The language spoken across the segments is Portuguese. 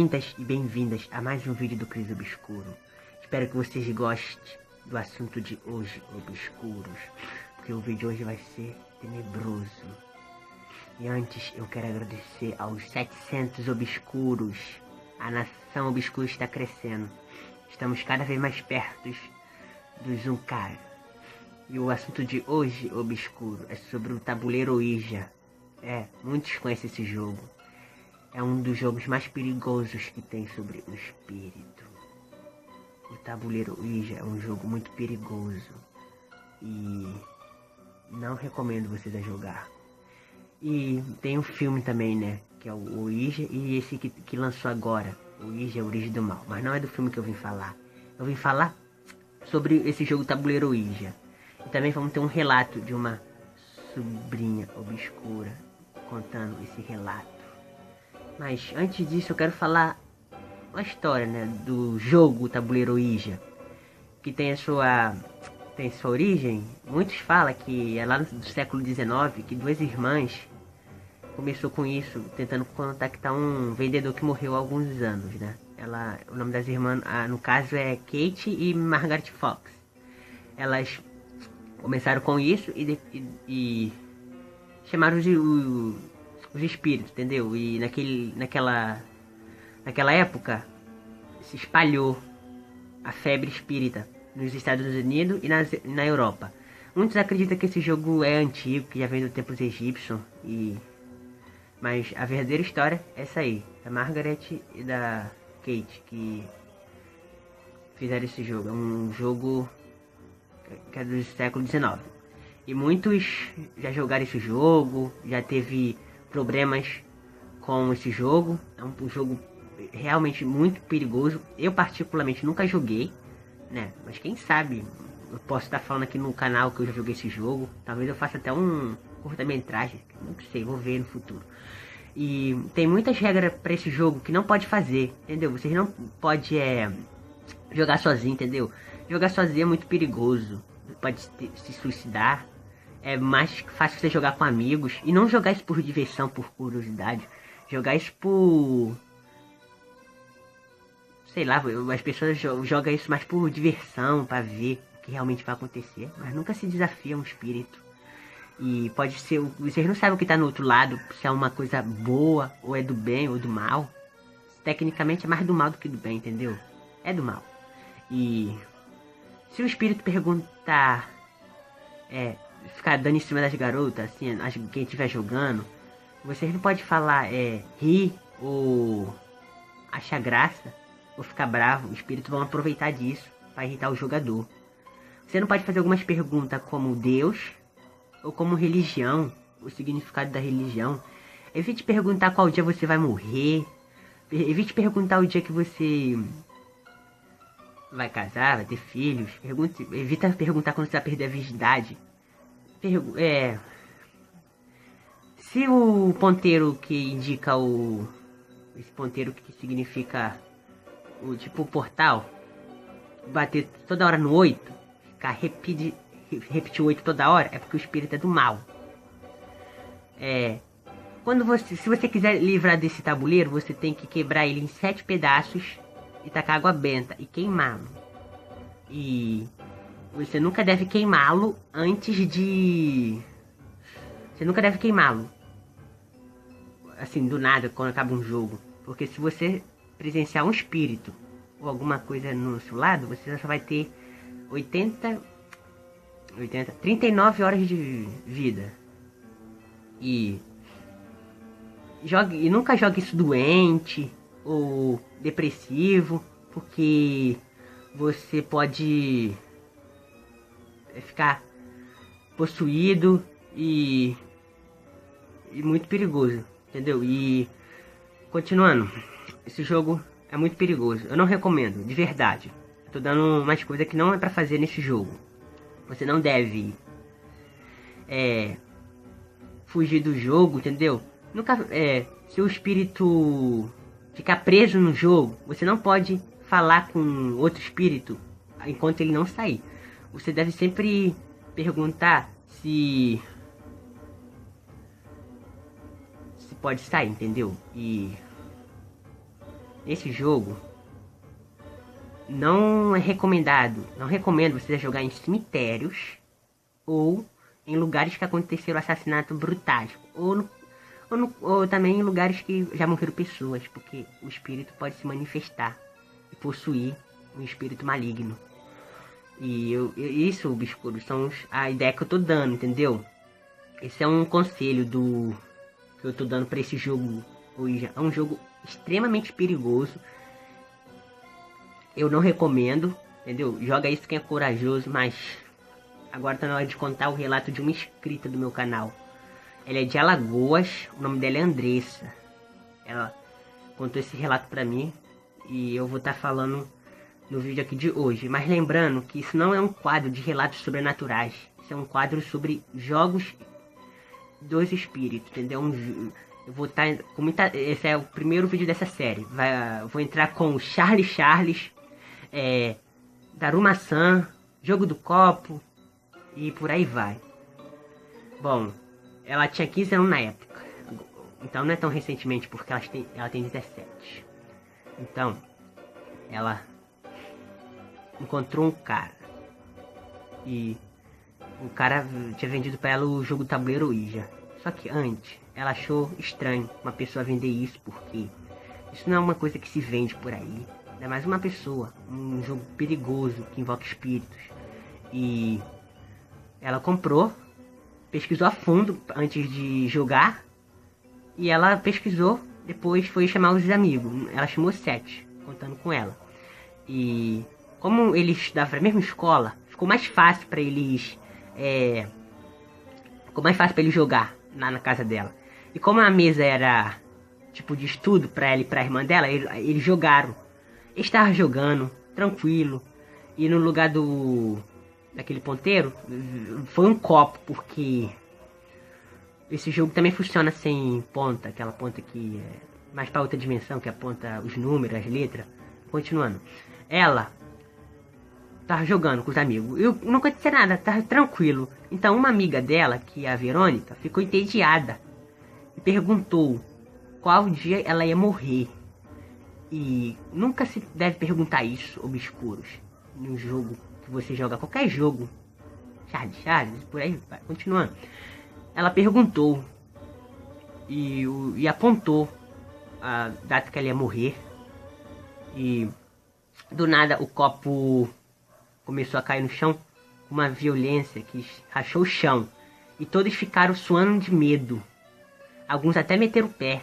bem-vindas e bem-vindas a mais um vídeo do Cris Obscuro. Espero que vocês gostem do assunto de hoje, obscuros, porque o vídeo de hoje vai ser tenebroso. E antes eu quero agradecer aos 700 obscuros. A nação obscura está crescendo. Estamos cada vez mais perto dos 1K. E o assunto de hoje, obscuro, é sobre o tabuleiro Ouija. Muitos conhecem esse jogo. É um dos jogos mais perigosos que tem sobre o espírito. O tabuleiro Ouija é um jogo muito perigoso. E não recomendo vocês a jogar. E tem um filme também, né? Que é o Ouija e esse que lançou agora. O Ouija, a Origem do Mal. Mas não é do filme que eu vim falar. Eu vim falar sobre esse jogo tabuleiro Ouija. E também vamos ter um relato de uma sobrinha obscura contando esse relato. Mas antes disso eu quero falar uma história, né, do jogo tabuleiro Ouija, que tem sua origem. Muitos falam que é lá no século XIX, que duas irmãs começou com isso, tentando contactar um vendedor que morreu há alguns anos, né? O nome das irmãs, no caso, é Kate e Margaret Fox. Elas começaram com isso e chamaram os espíritos, entendeu? E naquela época se espalhou a febre espírita nos Estados Unidos e na Europa. Muitos acreditam que esse jogo é antigo, que já vem do tempo dos egípcios, mas a verdadeira história é essa aí, da Margaret e da Kate, que fizeram esse jogo. É um jogo que é do século XIX. E muitos já jogaram esse jogo, já teve problemas com esse jogo. É um jogo realmente muito perigoso. Eu particularmente nunca joguei, né? Mas quem sabe eu posso estar falando aqui no canal que eu já joguei esse jogo. Talvez eu faça até um curta-metragem, não sei, vou ver no futuro. E tem muitas regras para esse jogo que não pode fazer, entendeu? Vocês não pode jogar sozinho, entendeu? Jogar sozinho é muito perigoso. Pode se suicidar. É mais fácil você jogar com amigos. E não jogar isso por diversão, por curiosidade. Jogar isso por... sei lá, as pessoas jogam isso mais por diversão, pra ver o que realmente vai acontecer. Mas nunca se desafia um espírito. E pode ser... vocês não sabem o que tá no outro lado. Se é uma coisa boa, ou é do bem, ou do mal. Tecnicamente é mais do mal do que do bem, entendeu? É do mal. E... se o espírito perguntar... ficar dando em cima das garotas, assim, quem estiver jogando, vocês não podem falar rir ou achar graça ou ficar bravo. Os espíritos vão aproveitar disso para irritar o jogador. Você não pode fazer algumas perguntas como Deus ou como religião, o significado da religião. Evite perguntar qual dia você vai morrer. Evite perguntar o dia que você vai casar, vai ter filhos. Evita perguntar quando você vai perder a virgindade. Se o ponteiro que indica esse ponteiro que significa o portal bater toda hora no 8, ficar repetir o 8 toda hora, é porque o espírito é do mal. Se você quiser livrar desse tabuleiro, você tem que quebrar ele em 7 pedaços e tacar água benta e queimá-lo. E você nunca deve queimá-lo antes de... você nunca deve queimá-lo assim, do nada, quando acaba um jogo. Porque se você presenciar um espírito ou alguma coisa no seu lado, você só vai ter 39 horas de vida. E nunca jogue isso doente ou depressivo, porque você pode ficar possuído e muito perigoso, entendeu? E continuando, esse jogo é muito perigoso. Eu não recomendo, de verdade. Tô dando umas coisas que não é pra fazer nesse jogo. Você não deve fugir do jogo, entendeu? Se o espírito ficar preso no jogo, você não pode falar com outro espírito enquanto ele não sair. Você deve sempre perguntar se pode sair, entendeu? E esse jogo não é recomendado. Não recomendo você jogar em cemitérios ou em lugares que aconteceram assassinatos brutais. Ou também em lugares que já morreram pessoas, porque o espírito pode se manifestar e possuir um espírito maligno. Isso, Obscuros, são a ideia que eu tô dando, entendeu? Esse é um conselho que eu tô dando pra esse jogo hoje. É um jogo extremamente perigoso. Eu não recomendo, entendeu? Joga isso quem é corajoso, mas agora tá na hora de contar o relato de uma inscrita do meu canal. Ela é de Alagoas, o nome dela é Andressa. Ela contou esse relato pra mim e eu vou estar falando no vídeo aqui de hoje. Mas lembrando que isso não é um quadro de relatos sobrenaturais. Isso é um quadro sobre jogos dos espíritos, entendeu? Eu vou estar com muita... Esse é o primeiro vídeo dessa série. Vou entrar com o Charles, Daruma-san, Jogo do Copo e por aí vai. Bom, ela tinha 15 anos na época. Então não é tão recentemente, porque ela tem 17. Então, ela encontrou um cara. E o cara tinha vendido pra ela o jogo tabuleiro Ouija. Só que antes, ela achou estranho uma pessoa vender isso, porque isso não é uma coisa que se vende por aí. É mais uma pessoa, um jogo perigoso que invoca espíritos. E ela comprou, pesquisou a fundo antes de jogar. E ela pesquisou, depois foi chamar os amigos. Ela chamou 7, contando com ela. E como eles estudavam na mesma escola, ficou mais fácil para eles jogar na casa dela. E como a mesa era tipo de estudo para ela e para a irmã dela, eles jogaram. Eles estavam jogando tranquilo. E no lugar daquele ponteiro foi um copo, porque esse jogo também funciona sem ponta, aquela ponta que é mais para outra dimensão, que aponta os números, as letras. Continuando, ela tava jogando com os amigos. Não aconteceu nada, tava tranquilo. Então uma amiga dela, que é a Verônica, ficou entediada e perguntou qual dia ela ia morrer. E nunca se deve perguntar isso, Obscuros, num jogo que você joga, qualquer jogo. Charles, por aí vai. Continuando, ela perguntou e apontou a data que ela ia morrer. E do nada o copo começou a cair no chão com uma violência que rachou o chão. E todos ficaram suando de medo. Alguns até meteram o pé.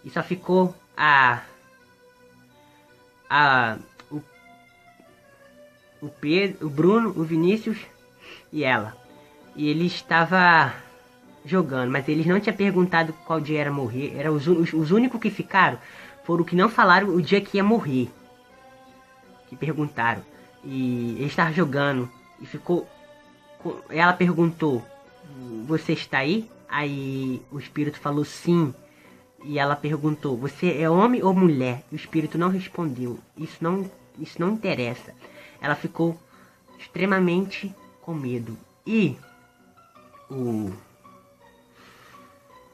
E só ficou o Pedro, o Bruno, o Vinícius e ela. E ele estava jogando, mas eles não tinham perguntado qual dia era morrer. Era os únicos que ficaram foram que não falaram o dia que ia morrer. Que perguntaram. E ele estava jogando e ficou... Ela perguntou, você está aí? Aí o espírito falou sim. E ela perguntou, você é homem ou mulher? E o espírito não respondeu. Isso não interessa. Ela ficou extremamente com medo.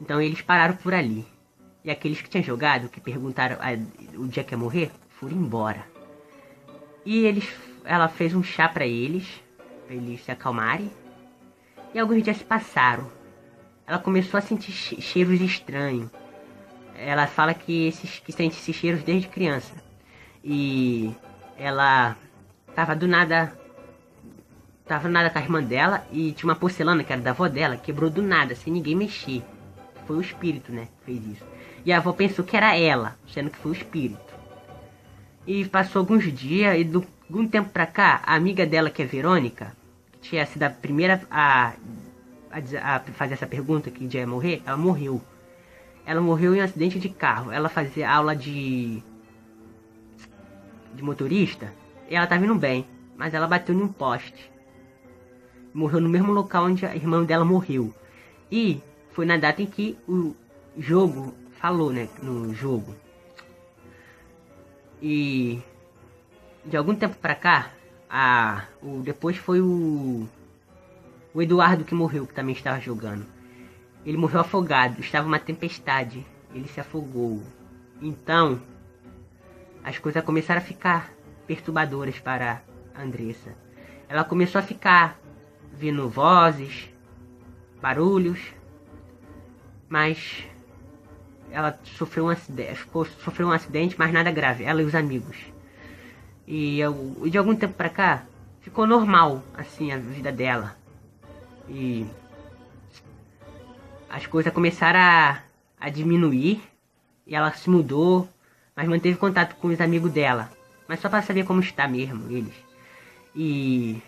Então eles pararam por ali. E aqueles que tinham jogado, que perguntaram o dia que ia morrer, foram embora. E ela fez um chá pra eles se acalmarem. E alguns dias se passaram. Ela começou a sentir cheiros estranhos. Ela fala que sente esses cheiros desde criança. E ela tava do nada com a irmã dela e tinha uma porcelana que era da avó dela, quebrou do nada, sem ninguém mexer. Foi o espírito, né, que fez isso. E a avó pensou que era ela, sendo que foi o espírito. E passou alguns dias e de algum tempo pra cá, a amiga dela, que é Verônica, que tinha sido a primeira a fazer essa pergunta, que dia ia morrer, ela morreu. Ela morreu em um acidente de carro. Ela fazia aula de motorista e ela tava indo bem, mas ela bateu em um poste. Morreu no mesmo local onde a irmã dela morreu. E foi na data em que o jogo falou, né, no jogo. E de algum tempo pra cá, depois foi o Eduardo que morreu, que também estava jogando. Ele morreu afogado, estava uma tempestade, ele se afogou. Então, as coisas começaram a ficar perturbadoras para a Andressa. Ela começou a ficar vendo vozes, barulhos, mas ela sofreu um acidente, mas nada grave, ela e os amigos. E de algum tempo pra cá, ficou normal, assim, a vida dela. E as coisas começaram a diminuir, e ela se mudou, mas manteve contato com os amigos dela. Mas só pra saber como está mesmo, eles. E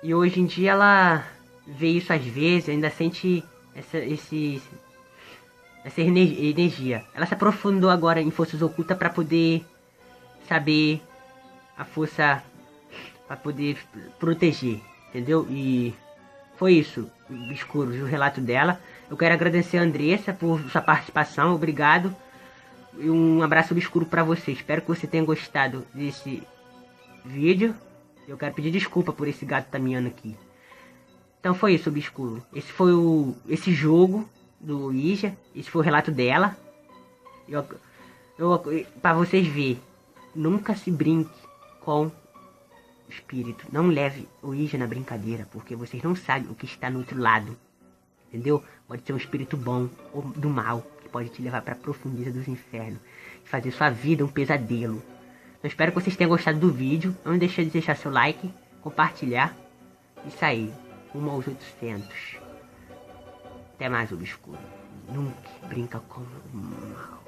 hoje em dia ela vê isso às vezes, ainda sente essa energia. Ela se aprofundou agora em forças ocultas para poder saber a força, para poder proteger, entendeu? E foi isso, Obscuros, o relato dela. Eu quero agradecer a Andressa por sua participação, obrigado. E um abraço obscuro para você. Espero que você tenha gostado desse vídeo. Eu quero pedir desculpa por esse gato tá miando aqui. Então foi isso, obscuro. Esse foi esse jogo do Ouija. Esse foi o relato dela. Para vocês verem, nunca se brinque com o espírito. Não leve o Ouija na brincadeira, porque vocês não sabem o que está no outro lado. Entendeu? Pode ser um espírito bom ou do mal, que pode te levar para a profundeza dos infernos e fazer sua vida um pesadelo. Eu espero que vocês tenham gostado do vídeo. Não deixe de deixar seu like, compartilhar e sair rumo aos 800. Até mais, obscuro. Nunca brinca com o mal.